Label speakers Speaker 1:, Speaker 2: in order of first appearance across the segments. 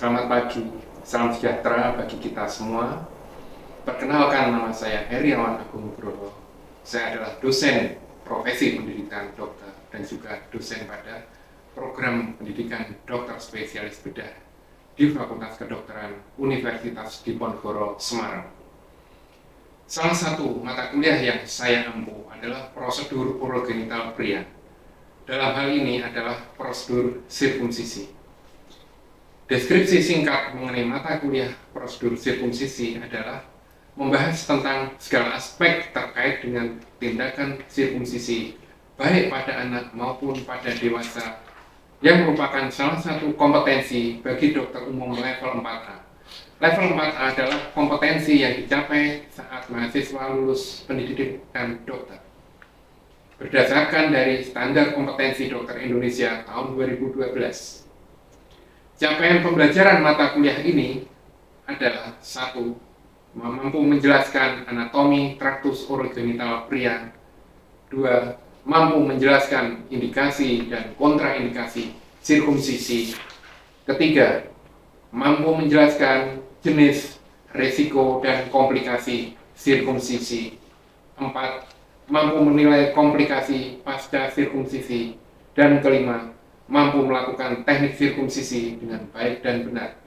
Speaker 1: Selamat pagi, salam sejahtera bagi kita semua. Perkenalkan, nama saya Heriawan Agung Nugroho. Saya adalah dosen profesi pendidikan dokter dan juga dosen pada program pendidikan dokter spesialis bedah di Fakultas Kedokteran Universitas Diponegoro, Semarang. Salah satu mata kuliah yang saya ampu adalah prosedur urogenital pria. Dalam hal ini adalah prosedur sirkumsisi. Deskripsi singkat mengenai mata kuliah prosedur sirkumsisi adalah membahas tentang segala aspek terkait dengan tindakan sirkumsisi baik pada anak maupun pada dewasa, yang merupakan salah satu kompetensi bagi dokter umum level 4A. Level 4A adalah kompetensi yang dicapai saat mahasiswa lulus pendidikan dokter. Berdasarkan dari Standar Kompetensi Dokter Indonesia tahun 2012. Capaian pembelajaran mata kuliah ini adalah 1. Mampu menjelaskan anatomi traktus urogenital pria. 2. Mampu menjelaskan indikasi dan kontraindikasi sirkumsisi. 3. Mampu menjelaskan jenis, resiko, dan komplikasi sirkumsisi. 4. Mampu menilai komplikasi pasca sirkumsisi. Dan 5. Mampu melakukan teknik sirkumsisi dengan baik dan benar.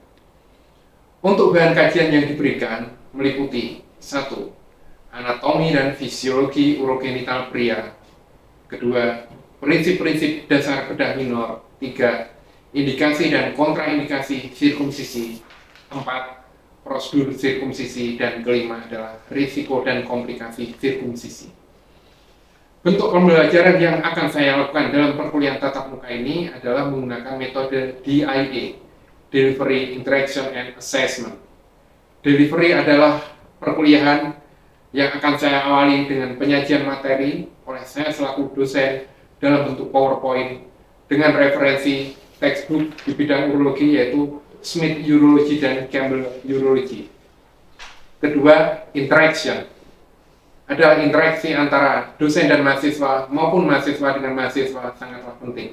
Speaker 1: Untuk bahan kajian yang diberikan meliputi 1. Anatomi dan fisiologi urogenital pria. 2. Prinsip-prinsip dasar bedah minor. 3. Indikasi dan kontraindikasi sirkumsisi. 4. Prosedur sirkumsisi. Dan 5 adalah risiko dan komplikasi sirkumsisi. Bentuk pembelajaran yang akan saya lakukan dalam perkuliahan tatap muka ini adalah menggunakan metode DIA, Delivery, Interaction, and Assessment. Delivery adalah perkuliahan yang akan saya awali dengan penyajian materi oleh saya selaku dosen dalam bentuk PowerPoint dengan referensi textbook di bidang urologi yaitu Smith Urology dan Campbell Urology. Kedua, interaction. Adalah interaksi antara dosen dan mahasiswa maupun mahasiswa dengan mahasiswa sangatlah penting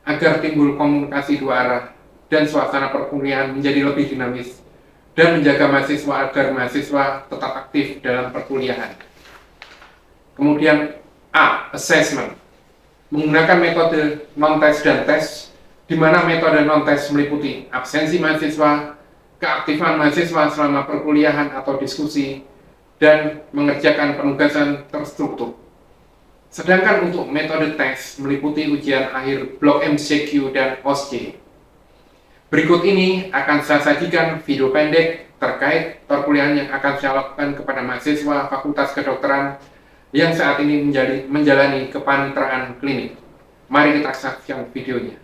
Speaker 1: agar timbul komunikasi dua arah dan suasana perkuliahan menjadi lebih dinamis dan menjaga mahasiswa agar mahasiswa tetap aktif dalam perkuliahan. Kemudian A. Assessment. Menggunakan metode non-tes dan tes, di mana metode non-tes meliputi absensi mahasiswa, keaktifan mahasiswa selama perkuliahan atau diskusi, dan mengerjakan penugasan terstruktur. Sedangkan untuk metode tes meliputi ujian akhir blok MCQ dan OSCE. Berikut ini akan saya sajikan video pendek terkait perkuliahan yang akan saya lakukan kepada mahasiswa Fakultas Kedokteran yang saat ini menjalani kepaniteraan klinik. Mari kita saksikan videonya.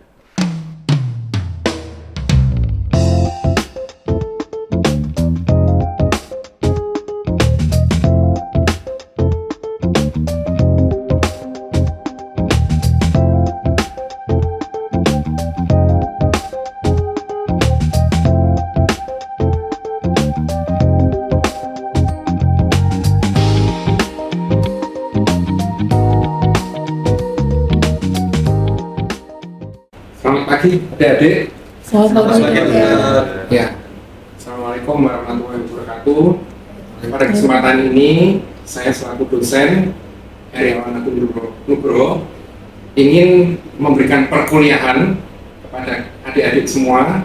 Speaker 1: Selamat pagi adik-adik.
Speaker 2: Selamat pagi.
Speaker 1: Ya. Assalamualaikum warahmatullahi wabarakatuh. Pada kesempatan ini saya selaku dosen Heriawan Agung Nugroho ingin memberikan perkuliahan kepada adik-adik semua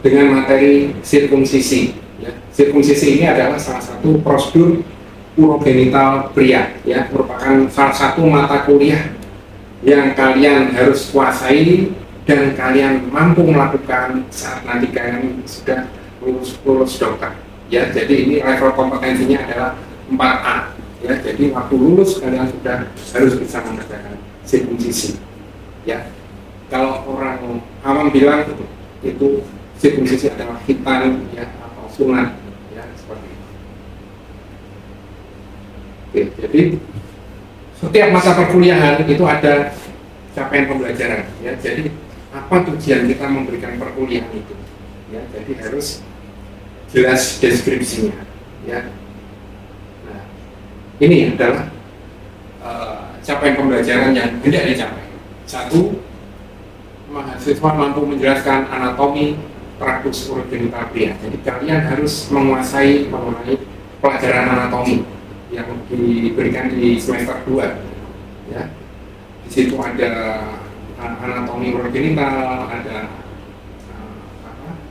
Speaker 1: dengan materi sirkumsisi. Ya. Sirkumsisi ini adalah salah satu prosedur urogenital pria, ya, merupakan salah satu mata kuliah yang kalian harus kuasai dan kalian mampu melakukan saat nanti kalian sudah lulus dokter. Ya, jadi ini level kompetensinya adalah 4A. Ya, jadi waktu lulus kalian sudah harus bisa mengerjakan sirkumsisi. Ya, kalau orang awam bilang itu sirkumsisi adalah khitan, ya, atau sunat, ya, seperti itu. Oke, jadi setiap masa perkuliahan itu ada capaian pembelajaran. Ya, jadi apa tujuan kita memberikan perkuliahan itu, ya, jadi harus jelas deskripsinya, ya. Nah, ini adalah capaian pembelajaran yang hendak dicapai. 1. Mahasiswa mampu menjelaskan anatomi tractus urogenital pria. Jadi kalian harus menguasai mengenai pelajaran anatomi yang diberikan di semester 2. Ya. Di situ ada anatomi urogenital, ada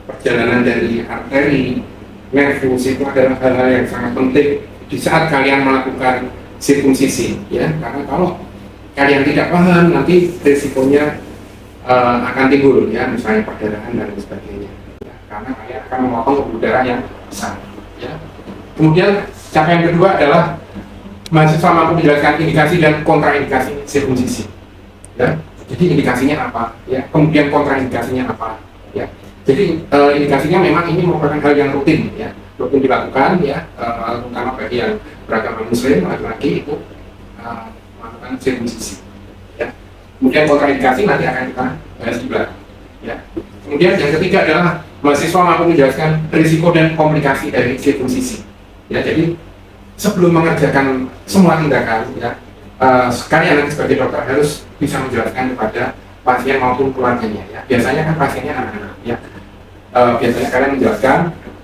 Speaker 1: perjalanan dari arteri, nervus. Itu adalah hal-hal yang sangat penting di saat kalian melakukan sirkumsisi, ya. Karena kalau kalian tidak paham, nanti risikonya akan timbul, ya, misalnya perdarahan dan sebagainya, ya, karena kalian akan memotong pembuluh darah yang besar, ya. Kemudian cara yang kedua adalah mahasiswa mampu menjelaskan indikasi dan kontraindikasi sirkumsisi, ya. Jadi indikasinya apa, ya, kemudian kontraindikasinya apa, ya. Jadi indikasinya memang ini merupakan hal yang rutin, ya, rutin dilakukan, ya, terutama bagi yang beragama Muslim laki-laki itu melakukan sirkumsisi, ya. Kemudian kontraindikasi nanti akan kita bahas di belakang, ya. Kemudian yang ketiga adalah mahasiswa mampu menjelaskan risiko dan komplikasi dari sirkumsisi, ya. Jadi sebelum mengerjakan semua tindakan, ya, kalian nanti sebagai dokter harus bisa menjelaskan kepada pasien maupun keluarganya, ya. Biasanya kan pasiennya anak-anak, ya. Biasanya kalian menjelaskan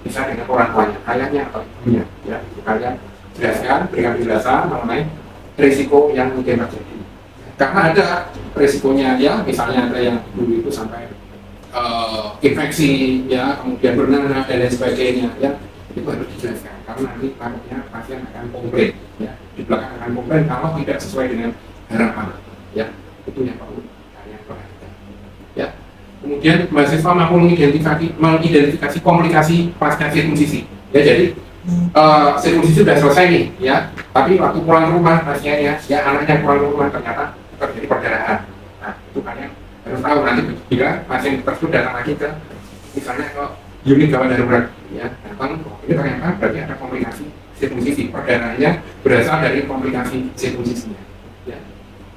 Speaker 1: bisa dengan orang tuanya, ayahnya atau ibunya, ya. Kalian jelaskan, berikan penjelasan mengenai risiko yang mungkin terjadi. Karena ada risikonya, ya, misalnya ada yang dulu itu sampai infeksi, ya, kemudian bernanah dan lain sebagainya, ya. Itu harus dijelaskan karena nanti takutnya pasien akan komplain, ya, di belakang akan komplain kalau tidak sesuai dengan harapan, ya. Itu yang perlu kalian perhatikan, ya. Kemudian mahasiswa mampu mengidentifikasi komplikasi pasca sirkumsisi, ya. Jadi sirkumsisi sudah selesai nih, ya, tapi waktu pulang ke rumah pasiennya, ya, anaknya pulang ke rumah ternyata terjadi perdarahan. Nah, itu kalian harus tahu nanti bila pasien tersebut datang lagi ke misalnya ke unit gawat darurat, ya, datang, ini ternyata berarti ada komplikasi sirkumsisi, perdarahannya berasal dari komplikasi sirkumsisinya, ya.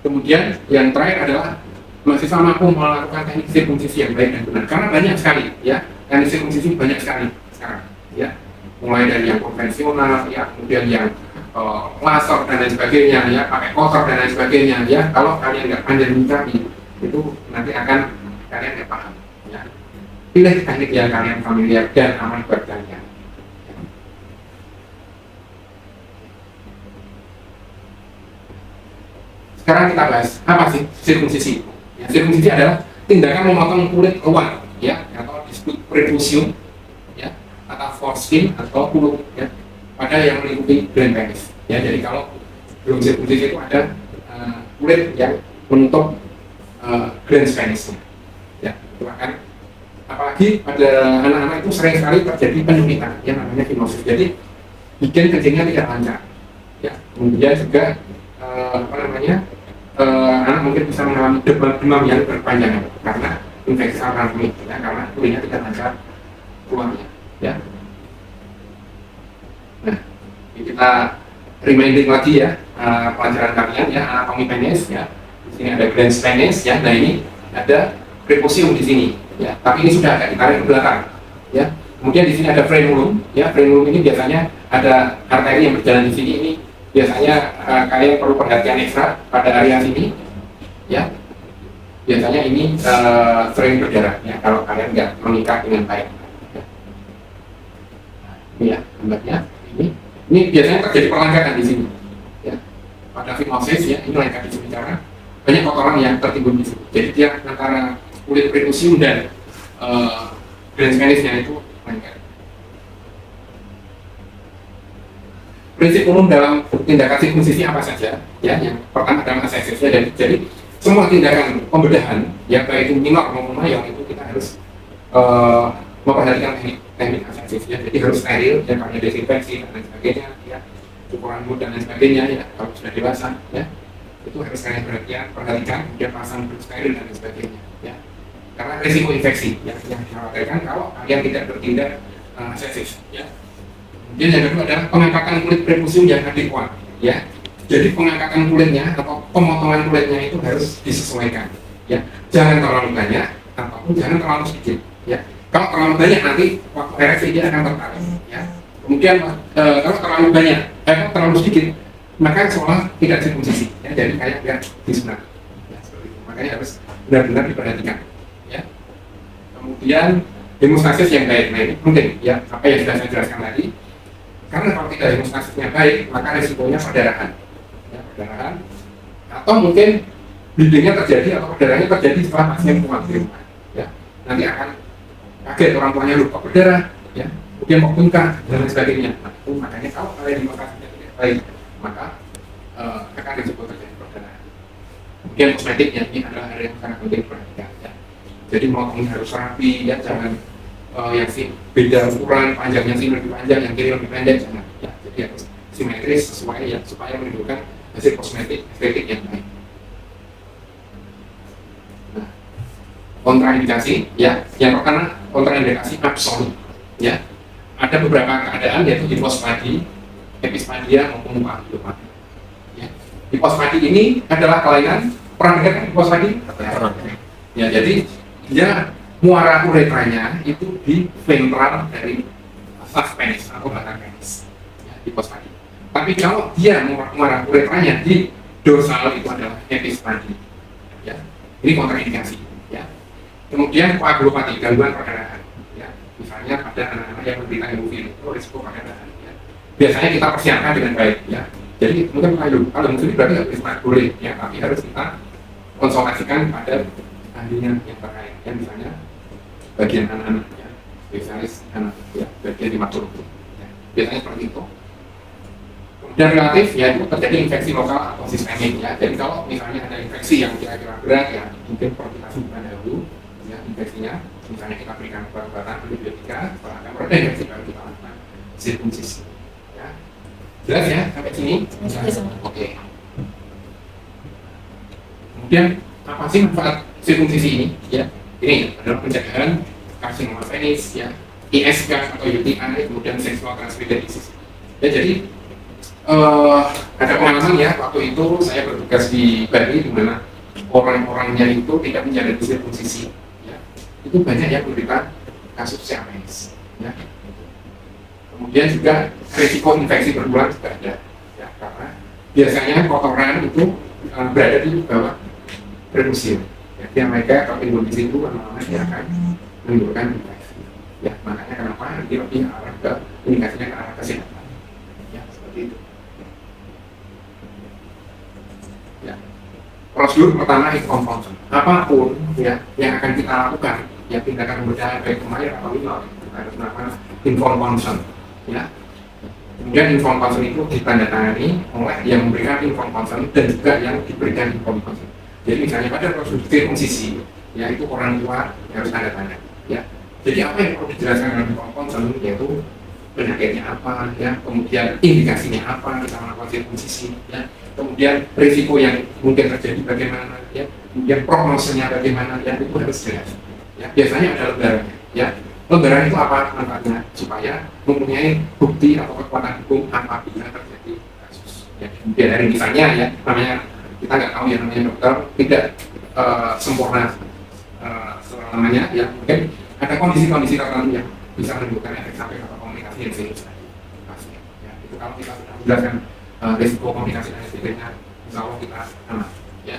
Speaker 1: Kemudian yang terakhir adalah mahasiswa mampu melakukan teknik sirkumsisi yang baik dan benar, karena banyak sekali, ya, teknik sirkumsisi banyak sekali sekarang, ya, mulai dari yang konvensional, ya, kemudian yang laser dan lain sebagainya, ya, pakai kotor dan lain sebagainya, ya. Kalau kalian nggak pandai mencari, itu nanti akan kalian nggak paham, ya. Pilih teknik yang kalian familiar dan aman buat kalian. Sekarang kita bahas apa sih sirkumsisi. Ya, sirkumsisi adalah tindakan memotong kulit luar, ya, atau disebut prepusium, ya, atau foreskin atau kulit, ya, pada yang meliputi gland penis, ya. Jadi kalau belum sirkumsisi itu ada kulit yang menutup gland penisnya, ya. Itu akan, apalagi pada anak-anak itu sering sekali terjadi penyempitan yang namanya fimosis. Jadi bikin kencingnya tidak lancar, ya. Kemudian juga anak mungkin bisa mengalami demam yang berkepanjangan karena infeksi saluran kemih, ya, karena kulitnya tidak lancar keluarnya, ya. Nah, ini kita reminding lagi, ya, pelajaran kalian, ya, anatomi penis, ya. Di sini ada glans penis, ya. Nah, ini ada prepusium di sini, ya. Tapi ini sudah agak ditarik ke belakang, ya. Kemudian di sini ada frenulum, ya. Frenulum ini biasanya ada arteri yang berjalan di sini. Ini biasanya kalian perlu perhatian ekstra pada area sini, ya. Biasanya ini sering berdarah, ya, kalau kalian nggak mengikat dengan baik, ya. Ini, ya, gambarnya ini biasanya terjadi perlengkapan di sini, ya. Pada fimosis, ya, ini lengkap di sini, karena banyak kotoran yang tertimbun di sini. Jadi dia antara kulit prepusium dan glans penisnya itu lengkap. Prinsip umum dalam tindakan sirkumsisi apa saja, ya? Yang pertama adalah asesisnya. Jadi semua tindakan pembedahan, ya, baik itu minor maupun mayor, itu kita harus memperhatikan teknik asesisnya. Jadi harus steril, ya, karena desinfeksi dan lain sebagainya, ya, ukuran mood dan lain sebagainya, ya, kalau sudah dewasa, ya, itu harus kalian perhatikan, kemudian pasang steril dan lain sebagainya, ya. Karena risiko infeksi, ya, yang dikhawatirkan kalau kalian tidak bertindak asesis, ya. Kemudian yang kedua adalah pengangkatan kulit prepusium yang adekuat, ya. Jadi pengangkatan kulitnya atau pemotongan kulitnya itu harus disesuaikan, ya. Jangan terlalu banyak ataupun jangan terlalu sedikit, ya. Kalau terlalu banyak nanti waktu ereksi dia akan tertarik, ya. Kemudian kalau terlalu banyak, terlalu sedikit, maka seolah tidak sirkumsisi, ya. Jadi kayak nggak disunat, ya, seperti itu. Makanya harus benar-benar diperhatikan, ya. Kemudian hemostasis yang baik. Nah, ini penting ya, apa yang sudah saya jelaskan tadi. Karena kalau tidak hemostasisnya baik, maka resikonya perdarahan. Ya, perdarahan atau mungkin bleedingnya terjadi atau perdarahannya terjadi setelah pasien kumat di rumah. Ya, nanti akan kaget orang tuanya lupa berdarah, ya, kemudian kok muntah dan lain sebagainya. Nah, itu makanya kalau kalian hemostasisnya tidak baik, maka akan risiko terjadi perdarahan. Kemudian kosmetiknya ini adalah hal yang sangat penting diperhatikan. Ya. Jadi motongnya harus rapi, ya, jangan yang sih beda ukuran, panjangnya sih lebih panjang, yang kiri lebih pendek, jangan. Ya, jadi harus simetris sesuai ya, supaya menimbulkan hasil kosmetik estetik yang baik. Nah, kontraindikasi, ya, yang pertama kontraindikasi absolut, ya. Ada beberapa keadaan yaitu hipospadi, epispadia maupun koagulopati. Ya. Hipospadi ini adalah kelainan, pernah dengar kan hipospadi? Ya, jadi dia muara uretranya itu di ventral dari vas penis atau batang penis, ya, hipospadi. Tapi kalau dia muara uretranya di dorsal itu adalah epispadi, ya. Ini kontraindikasi, ya. Kemudian koagulopati, gangguan perdarahan, ya. Misalnya pada anak-anak yang menderita hemofili itu risiko perdarahan, ya. Biasanya kita persiapkan dengan baik, ya. Jadi mungkin kalau hemofili berarti nggak boleh, ya, tapi harus kita konsultasikan pada ahlinya yang terkait, ya, misalnya bagian anak-anak, ya, spesialis anak, ya, bagian hematologi, ya. Biasanya seperti itu. Dan relatif, ya, itu terjadi infeksi lokal atau sistemik, ya. Jadi kalau misalnya ada infeksi yang kira-kira berat, ya, mungkin perlu kita simpan dahulu, ya, infeksinya. Misalnya kita berikan obat-obatan antibiotika, setelah agak mereda infeksi baru kita lakukan sirkumsisi, ya. Jelas ya sampai sini? Oke. Kemudian apa sih manfaat sirkumsisi ini? Ya, ini adalah pencegahan karsinoma penis, ya, ISK atau UTI, kemudian sexual transmitted disease. Ya, jadi ada pengalaman, ya, waktu itu saya bertugas di Bali di mana orang-orangnya itu tidak menjalani sirkumsisi, ya. Itu banyak yang menderita kasus CAPS, ya. Kemudian juga risiko infeksi berulang juga ada, ya, karena biasanya kotoran itu berada di bawah permusim. Jadi mereka kalau timbul di situ lama-lama dia akan menimbulkan infeksi. Ya, makanya kenapa dia lebih arah ke indikasinya ke arah kesehatan. Ya, seperti itu. Ya. Prosedur pertama itu consumption. Apapun, ya, yang akan kita lakukan, ya, tindakan pembedahan baik kemarin atau minor, kita harus melakukan informed consent. Ya. Kemudian informed consent itu ditandatangani oleh yang memberikan informed consent dan juga yang diberikan informed consent. Jadi misalnya pada prosedur sirkumsisi, ya, itu orang tua harus tanda tangan, ya. Jadi apa yang perlu dijelaskan dalam informed consent, yaitu penyakitnya apa, ya, kemudian indikasinya apa kita melakukan sirkumsisi, ya, kemudian risiko yang mungkin terjadi bagaimana, ya, kemudian prognosenya bagaimana, ya, itu harus jelas. Ya, biasanya ada lembarannya, ya. Lembaran itu apa manfaatnya? Supaya mempunyai bukti atau kekuatan hukum apabila terjadi kasus. Ya, kemudian dari misalnya, ya, namanya kita nggak tahu, ya, namanya dokter tidak sempurna selamanya, ya, mungkin ada kondisi-kondisi tertentu yang bisa menimbulkan efek samping atau komunikasi yang serius. Ya, itu kalau kita sudah menjelaskan risiko komunikasi dan sebagainya, insya Allah kita aman, ya.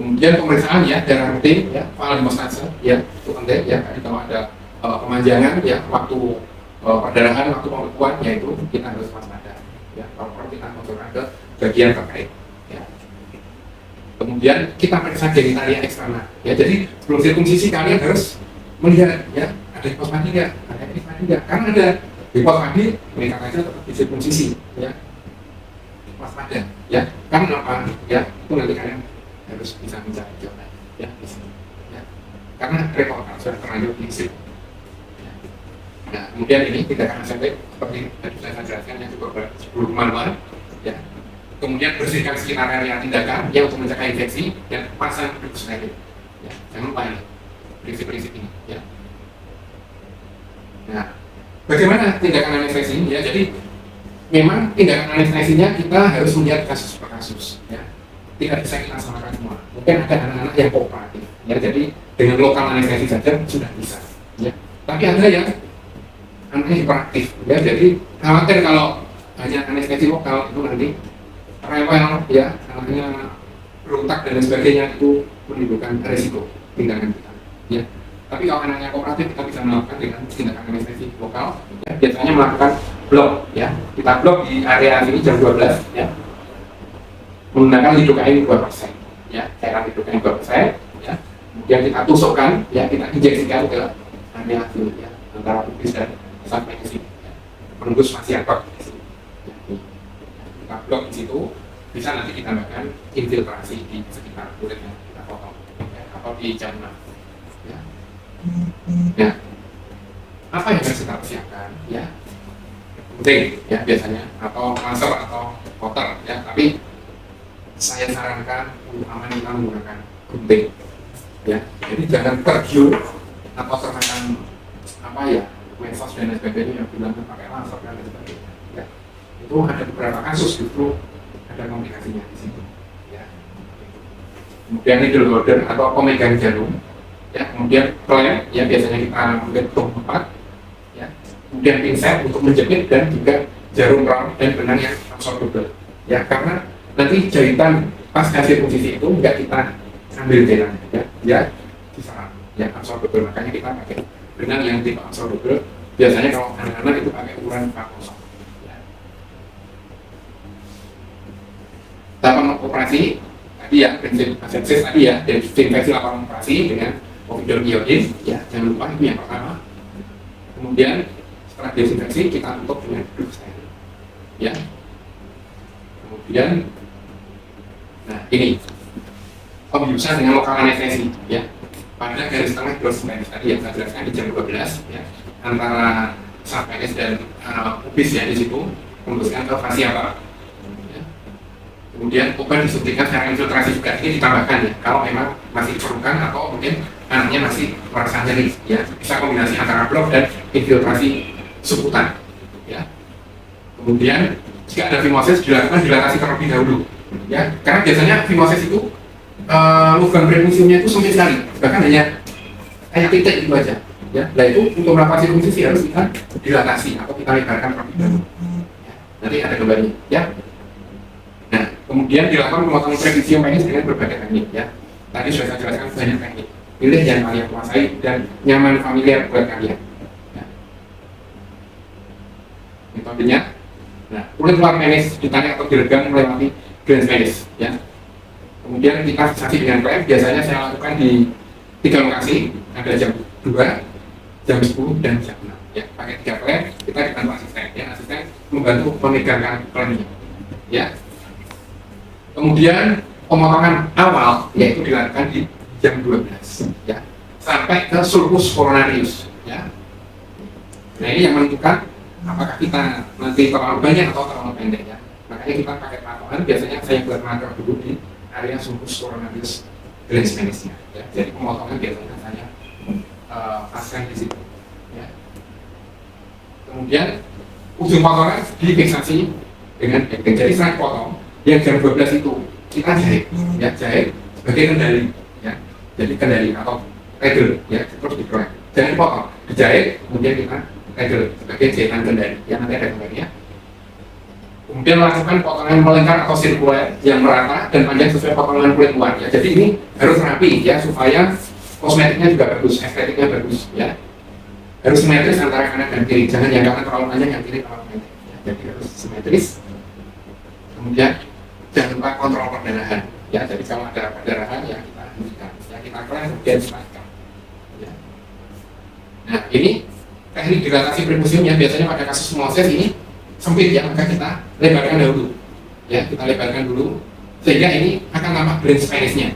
Speaker 1: Kemudian pemeriksaan, ya, darah rutin, ya, file hemostase, ya, itu penting, ya. Jadi kalau ada kemanjangan, ya, waktu perdarahan, waktu pembekuan, ya, itu kita harus waspada, ya. Kalau perlu kita konsultasi ke bagian terkait, ya. Kemudian kita periksa genitalia eksternal, ya. Jadi sebelum sirkumsisi kalian harus melihat, ya, ada hipospadi nggak, ada epispadi nggak. Karena ada hipospadi, mereka aja tetap di sirkumsisi, ya. Waspada, ya. Karena apa? Ya, itu nanti kalian harus bisa mencari jawaban, ya, di sini, ya. Karena rekor sudah terlanjur di sini. Ya. Nah, kemudian ini tindakan ACP seperti tadi saya jelaskan yang cukup manual, ya. Kemudian bersihkan sekitar area tindakan, ya, untuk mencegah infeksi dan pasang dukus steril, ya. Jangan lupa ini prinsip-prinsip ini, ya. Nah, bagaimana tindakan anestesi ini, ya? Jadi memang tindakan anestesinya kita harus melihat kasus per kasus, ya. Tidak bisa kita samakan semua. Mungkin ada anak-anak yang kooperatif, ya, jadi dengan lokal anestesi saja sudah bisa, ya. Tapi ada yang anaknya hiperaktif, ya, jadi khawatir kalau hanya anestesi lokal itu nanti rewel, ya, anaknya berontak dan sebagainya, itu menimbulkan resiko tindakan kita, ya. Tapi kalau anaknya kooperatif, kita bisa melakukan dengan tindakan anestesi lokal. Ya, biasanya melakukan blok, ya. Kita blok di area sini jam 12, ya. Menggunakan lidocaine 2%, ya. Cairan lidocaine 2%, ya. Kemudian kita tusukkan, ya, kita injeksikan ke area sini, ya, antara pubis dan sampai ke sini, ya. Menembus masiator di sini. Ya, kita blok di situ, bisa nanti ditambahkan infiltrasi di sekitar kulit yang kita potong, ya, atau di janggut. Ya. Ya, apa yang harus kita persiapkan? Ya, gunting, ya biasanya, atau laser atau cutter, ya. Tapi saya sarankan utama kita menggunakan gunting, ya. Jadi jangan tergiur atau termakan apa ya, medsos dan lain sebagainya yang bilang pakai laser dan lain sebagainya. Ya. Itu ada beberapa kasus justru ada komplikasinya di situ. Ya. Kemudian needle holder atau pemegang jarum. Ya, kemudian klem yang biasanya kita menggantung tempat, ya, kemudian pinset untuk menjepit dan juga jarum round dan benang yang absorbable, ya, karena nanti jahitan pas hasil posisi itu enggak kita ambil jahitan, ya diserap, ya absorbable, makanya kita pakai benang yang tipe absorbable. Biasanya kalau anak-anak itu pakai ukuran 40, ya. Tahapan operasi tadi ya, prinsip asepsis tadi ya, desinfeksi lapangan operasi dengan povidone iodin, ya jangan lupa itu yang pertama. Kemudian setelah desinfeksi kita tutup dengan duct steril, ya. Kemudian, nah ini pembiusan dengan lokal anestesi, ya. Pada garis tengah dose tadi yang saya jelaskan di jam 12, ya, antara subpenis dan pubis ya di situ, membuskan ke fascia barat. Ya. Kemudian obat disuntikan secara infiltrasi juga, ini ditambahkan ya, kalau memang masih diperlukan atau mungkin anaknya masih merasa nyeri, ya bisa kombinasi antara blok dan infiltrasi suputan, ya. Kemudian jika ada fimosis dilakukan dilatasi terlebih dahulu, ya, karena biasanya fimosis itu lubang premusiumnya itu sempit sekali, bahkan hanya kayak titik itu aja, ya. Nah itu untuk melakukan sirkumsisi harus kita dilatasi atau kita lebarkan terlebih dahulu. Ya. Nanti ada gambarnya, ya. Nah kemudian dilakukan pemotongan premisium penis dengan berbagai teknik, ya. Tadi sudah saya jelaskan banyak teknik. Pilih yang kalian kuasai dan nyaman familiar buat kalian. Ya. Metodenya, nah kulit luar penis ditarik atau diregang melewati glans penis, ya. Kemudian kita fiksasi dengan klem. Biasanya saya lakukan di 3 lokasi, ada jam 2, jam 10 dan jam 6. Ya, pakai 3 klem, kita dibantu asisten, ya asisten membantu memegangkan klemnya, ya. Kemudian pemotongan awal yaitu dilakukan di jam 12, ya, sampai ke sulcus coronarius, ya. Nah ini yang menentukan apakah kita nanti terlalu banyak atau terlalu pendek, ya. Makanya kita pakai patokan, biasanya saya buat marker dulu di area sulcus coronarius glans penisnya, ya. Jadi pemotongan biasanya saya paskan di situ, ya. Kemudian ujung potongan difiksasi dengan backing. Jadi setelah potong yang jam 12 itu kita jahit, ya, jahit sebagai kendali, ya. Jadi kendali atau regel, ya, terus diproyek, jangan potong, dijahit, kemudian kita regel sebagai jahitan kendali, ya, nanti ada gambarnya. Kemudian lakukan potongan melingkar atau sirkuler yang merata dan panjang sesuai potongan kulit luar, ya. Jadi ini harus rapi, ya, supaya kosmetiknya juga bagus, estetiknya bagus, ya. Harus simetris antara kanan dan kiri, jangan yang kanan terlalu panjang, yang kiri terlalu pendek, ya. Jadi harus simetris. Kemudian jangan lupa kontrol perdarahan, ya. Jadi kalau ada perdarahan ya kita hentikan, ya, kita klem kemudian dipastikan, ya. Nah ini teknik dilatasi premusium yang biasanya pada kasus hemosis ini sempit, ya, maka kita lebarkan dahulu, ya, kita lebarkan dulu sehingga ini akan tampak glans penisnya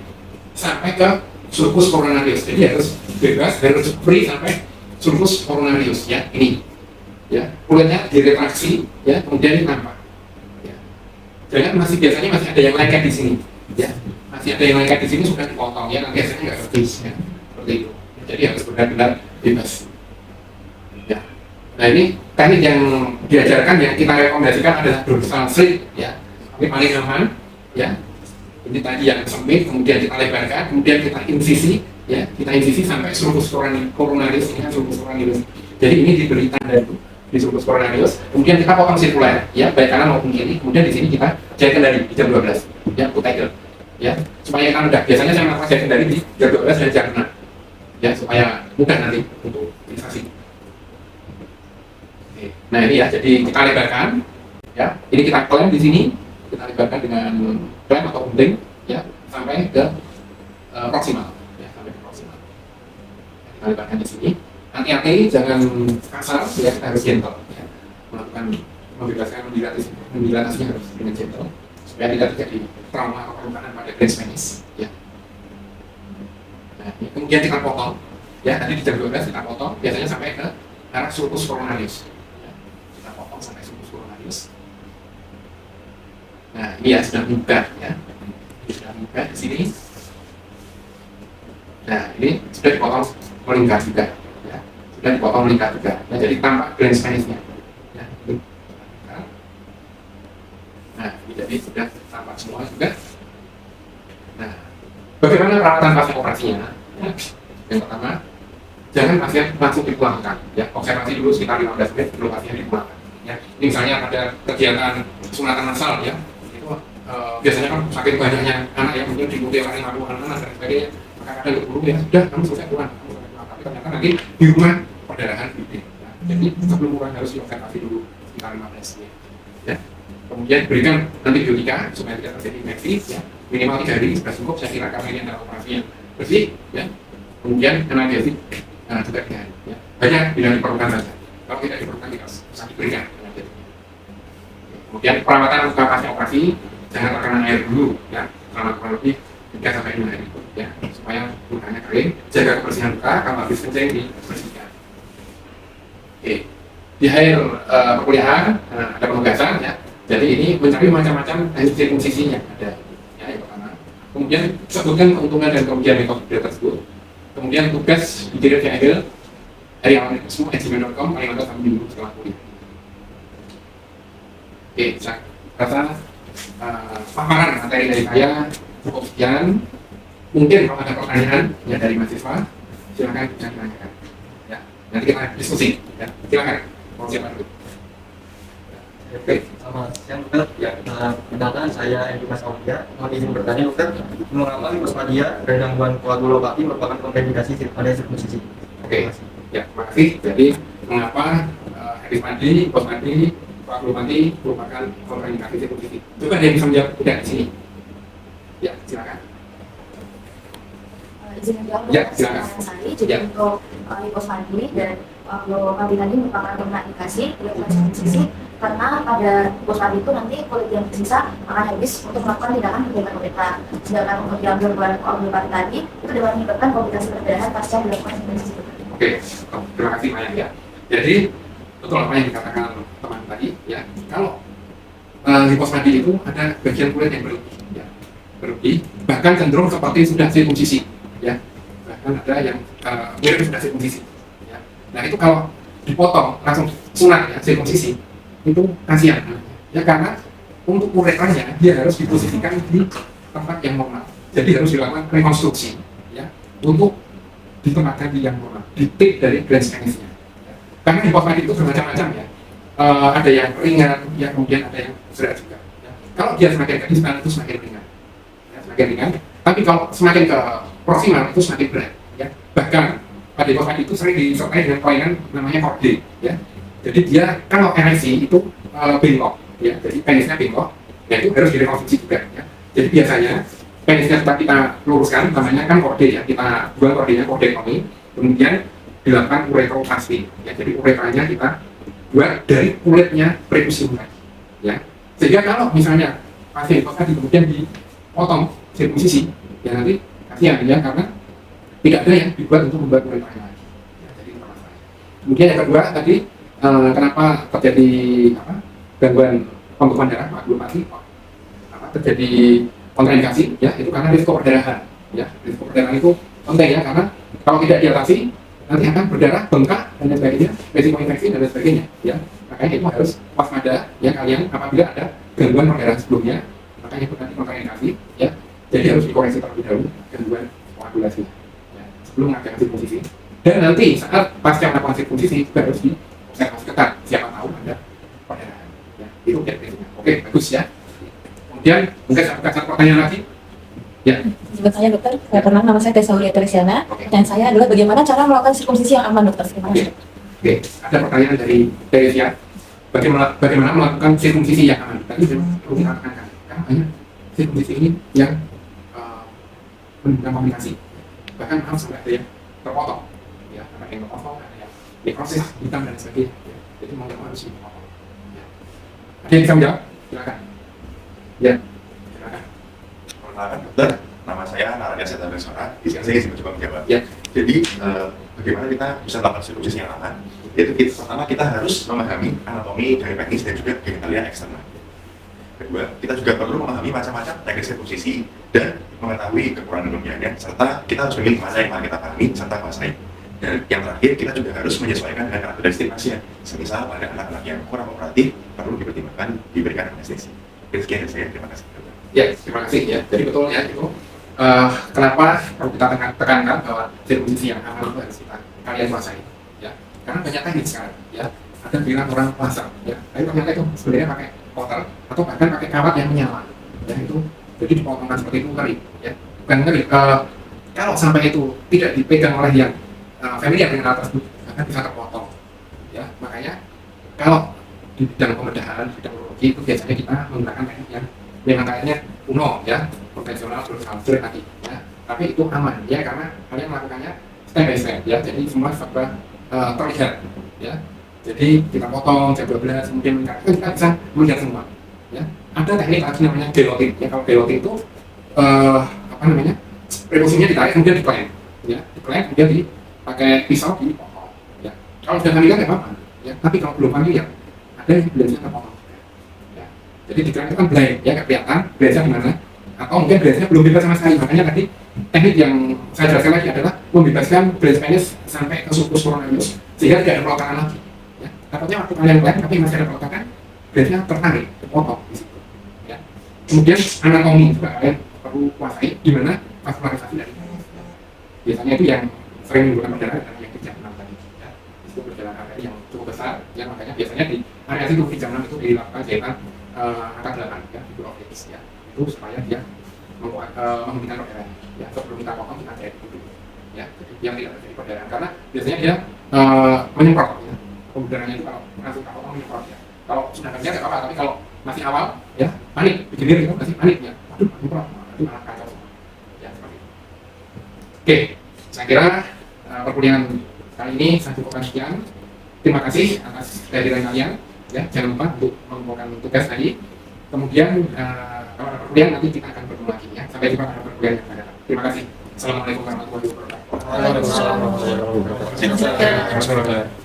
Speaker 1: sampai ke sulcus coronarius. Jadi harus bebas, harus free sampai sulcus coronarius, ya, ini, ya, kulitnya diretraksi, ya, kemudian ini tampak. Jangan biasanya masih ada yang lengket di sini, ya, masih ada yang lengket di sini sudah dipotong, ya, nanti hasilnya nggak habis, ya, seperti itu. Jadi harus benar-benar bebas, ya. Nah ini teknik yang diajarkan yang kita rekomendasikan adalah dorsal slit, ya, ini paling aman, ya. Ini tadi yang sempit, kemudian kita lebarkan, kemudian kita insisi, ya, kita insisi sampai sulcus coronarius, ini kan sulcus coronarius. Jadi ini diberi tanda itu di sulcus coronarius, kemudian kita potong sirkuler, ya, baik kanan maupun kiri, kemudian di sini kita jahit kendali di jam 12, ya, put tegel, ya, supaya kita mudah. Biasanya saya melakukan jahit kendali di jam 12 dan jam 6, ya, supaya mudah nanti untuk imunisasi. Oke. Nah ini ya, jadi kita lebarkan, ya, ini kita klaim di sini, kita lebarkan dengan klem atau gunting, ya, sampai ke proksimal, ya, sampai ke proksimal. Kita lebarkan di sini. Hati-hati, jangan kasar, ya, kita harus gentle, ya, melakukan membebaskan mendilatasinya harus dengan gentle, supaya tidak terjadi trauma atau perubahan pada Grange penis, ya. Nah, kemudian kita potong, ya, tadi di jam 12 kita potong, biasanya sampai ke arah sulcus coronarius. Ya, kita potong sampai sulcus coronarius. Nah, ini ya sudah buka, ya, ini sudah buka di sini. Nah, ini sudah dipotong melingkar juga, ya, sudah dipotong melingkar juga. Nah, jadi tampak Grange penisnya. Ya, ini. Nah, ini jadi sudah tampak semua juga. Nah, bagaimana perawatan pasien operasinya? Ya. Yang pertama, jangan pasien langsung dipulangkan. Ya, observasi dulu sekitar 15 menit sebelum pasien dipulangkan. Ya, ini misalnya ada kegiatan sunatan massal, ya, itu biasanya kan saking banyaknya anak yang mungkin diikuti oleh 50 anak dan sebagainya, maka kadang berburu, ya sudah, kamu selesai pulang, tapi ternyata nanti di rumah perdarahan gede. Ya. Jadi sebelum pulang harus diobservasi dulu sekitar 15 menit. Ya. Kemudian berikan antibiotika supaya tidak terjadi infeksi, ya, minimal 3 hari sudah cukup, saya kira, karena ini adalah operasi yang bersih, ya. Kemudian analgesik juga 3 hari, ya. Banyak bila diperlukan saja, kalau tidak diperlukan tidak usah diberikan analgesik. Kemudian perawatan luka pasca operasi jangan terkena air dulu, ya, selama kurang lebih 3-5 hari, ya, supaya lukanya kering. Jaga kebersihan luka, kalau habis kencing dibersihkan. Oke, di akhir perkuliahan ada penugasan, ya. Jadi ini mencari macam-macam sirkumsisinya ada, ya, yang pertama. Kemudian sebutkan keuntungan dan kerugian metode tersebut. Kemudian tugas diri di akhir heriawan@gmail.com paling lambat 1 minggu setelah kuliah. Oke, saya rasa paparan materi dari saya cukup sekian. Mungkin kalau ada pertanyaan, ya, dari mahasiswa, silakan bisa ditanyakan. Ya, nanti kita diskusi. Ya, silakan. Mau siapa dulu?
Speaker 2: Oke, selamat siang dokter. Ya, perkenalkan saya Edi Mas Aulia. Mohon izin bertanya dokter, mengapa hipospadia dan gangguan koagulopati merupakan kontraindikasi pada sirkumsisi?
Speaker 1: Oke, ya, terima kasih. Jadi mengapa hipospadi, koagulopati merupakan kontraindikasi sirkumsisi? Coba ada yang bisa menjawab tidak di sini? Ya, silakan.
Speaker 3: Izin menjawab,
Speaker 1: ya, silakan.
Speaker 3: Jadi ya, untuk hipospadi dan koagulopati tadi merupakan kontraindikasi sirkumsisi karena pada hipospadi itu nanti kulit yang tersisa akan habis untuk melakukan tindakan perbaikan uretra. Sedangkan untuk yang gangguan koagulopati tadi itu dapat menyebabkan komplikasi perdarahan pasca dilakukan sirkumsisi.
Speaker 1: Oke, terima kasih banyak, ya. Jadi betul apa yang dikatakan teman tadi, ya. Kalau hipospadi itu ada bagian kulit yang berlebih, ya, berlebih, bahkan cenderung seperti sudah sirkumsisi, ya. Bahkan ada yang mirip sudah sirkumsisi, ya. Nah itu kalau dipotong langsung sunat, ya, sirkumsisi, itu kasihan, ya, karena untuk uretranya dia harus diposisikan di tempat yang normal. Jadi harus dilakukan rekonstruksi, ya, untuk ditempatkan di yang normal, di tip dari Grange penisnya. Ya. Karena hipospadi itu bermacam-macam, ya. Ada yang ringan, ya, kemudian ada yang berat juga. Ya. Kalau dia semakin ke distal itu semakin ringan, ya, semakin ringan. Tapi kalau semakin ke proksimal itu semakin berat, ya. Bahkan pada hipospadi itu sering disertai dengan kelainan namanya korde, ya. Jadi dia kalau ereksi itu bengkok, ya. Jadi penisnya bengkok, ya, itu harus direkonstruksi juga, ya. Jadi biasanya penisnya setelah kita luruskan, namanya kan korde, ya. Kita buang kordenya, kordektomi, kemudian dilakukan uretroplasti, ya. Jadi uretranya kita buat dari kulitnya prekusium lagi, ya. Sehingga kalau misalnya pasien hipospadi kemudian dipotong sirkumsisi, ya nanti kasihan, ya, karena tidak ada yang dibuat untuk membuat uretranya lagi, ya. Jadi itu masalah. Kemudian yang kedua tadi, kenapa terjadi gangguan pembekuan darah koagulopati, terjadi kontraindikasi, ya, itu karena risiko perdarahan, ya. Risiko perdarahan itu penting, ya, karena kalau tidak diatasi nanti akan berdarah, bengkak, dan lain sebagainya, risiko infeksi dan lain sebagainya, ya. Makanya itu harus waspada, ya, kalian apabila ada gangguan perdarahan sebelumnya, makanya itu nanti kontraindikasi, ya. Jadi harus dikoreksi terlebih dahulu gangguan koagulasi, ya, sebelum melakukan sirkumsisi. Dan nanti saat pasca melakukan sirkumsisi juga harus diobservasi ketat, siapa tahu ada perdarahan, ya. Itu prinsipnya. Oke, bagus, ya. Kemudian mungkin saya buka satu pertanyaan lagi, ya.
Speaker 3: Buat saya dokter, perkenalkan nama saya Tessa Aulia Teresiana, dan saya adalah bagaimana cara melakukan sirkumsisi yang aman dokter. Terima kasih.
Speaker 1: Oke, ada pertanyaan dari Teresia. Bagaimana melakukan sirkumsisi yang aman? Tadi perlu kita tekankan, kan banyak sirkumsisi ini yang menimbulkan komplikasi, bahkan harus sampai ada yang terpotong, ya, ada yang terpotong, ada yang nekrosis hitam dan sebagainya. Ya. Jadi mau nggak mau harus dipotong. Ya. Ada yang bisa menjawab? Silakan. Ya, silakan.
Speaker 4: Perkenalkan dokter, nama saya Naraya Seta Bersora. Saya ingin mencoba menjawab.
Speaker 1: Ya.
Speaker 4: Jadi bagaimana kita bisa melakukan sirkumsisi yang aman? Yaitu pertama kita harus memahami anatomi dari penis dan juga genitalia eksternal. Kedua, kita juga perlu memahami macam-macam teknik sirkumsisi dan mengetahui kekurangan kelebihannya, serta kita harus memilih mana yang paling kita pahami serta kuasai. Dan yang terakhir, kita juga harus menyesuaikan dengan karakteristik pasien. Semisal pada anak-anak yang kurang kooperatif perlu dipertimbangkan diberikan anestesi. Sekian dari saya, terima kasih.
Speaker 1: Ya, terima kasih ya. Jadi betul ya itu. Kenapa perlu kita tekankan bahwa sirkumsisi yang aman itu harus kita kalian kuasai, ya. Karena banyak teknik sekarang, ya. Ada bilang orang laser, ya. Tapi ternyata itu sebenarnya pakai kotor atau bahkan pakai kawat yang menyala, ya itu. Jadi dipotongkan seperti itu ngeri, ya. Bukan ngeri. Kalau sampai itu tidak dipegang oleh yang familiar dengan hal tersebut, akan bisa terpotong, ya. Makanya kalau di bidang pembedahan, bidang urologi itu biasanya kita menggunakan teknik yang memang kayaknya kuno, ya, konvensional terus sulit tadi, ya. Tapi itu aman, ya, karena kalian melakukannya step by step, ya. Jadi semua serba terlihat, ya. Jadi kita potong jam 12, kemudian kita bisa melihat semua, ya. Ada teknik lagi namanya gelotin, ya. Kalau gelotin itu apa namanya? Preposinya ditarik kemudian diklem, ya. Diklem kemudian dipakai pisau dipotong, ya. Kalau sudah familiar ya apa-apa, ya. Tapi kalau belum familiar, ada yang belajarnya terpotong. Jadi diklem itu kan blind, ya, nggak kelihatan blendnya gimana, atau mungkin blendnya belum bebas sama sekali. Makanya tadi teknik yang saya jelaskan lagi adalah membebaskan blend penis sampai ke sulcus coronavirus sehingga tidak ada peletakan lagi. Ya. Takutnya waktu kalian klem tapi masih ada peletakan, blendnya tertarik, terpotong di situ. Ya. Kemudian anatomi juga kalian perlu kuasai gimana vaskularisasi dari penis. Biasanya itu yang sering menggunakan perdana adalah yang kejam 6 tadi. Ya. Itu berjalan arteri yang cukup besar, ya, makanya biasanya di area itu kejam 6 itu dilakukan jahitan angka 8, ya, fibroides, ya, itu supaya dia menghentikan perdarahan, ya. Sebelum kita potong kita jahit dulu, ya, jadi yang tidak terjadi perdarahan karena biasanya dia menyemprot, ya. Pembedarannya itu kalau langsung kita potong menyemprot, ya. Kalau sudah kerja tidak apa-apa, tapi kalau masih awal, ya, panik, bikin diri itu masih panik, ya, waduh menyemprot, nanti malah kacau semua, ya, seperti itu. Oke, saya kira perkuliahan kali ini saya cukupkan sekian. Terima kasih atas kehadiran kalian. Ya, jangan lupa untuk mengumpulkan tugas tadi. Kemudian kalau ada perkuliahan nanti kita akan bertemu lagi, ya. Sampai jumpa pada perkuliahan yang akan datang. Terima kasih. Assalamualaikum warahmatullahi wabarakatuh.
Speaker 2: Waalaikumsalam warahmatullahi wabarakatuh.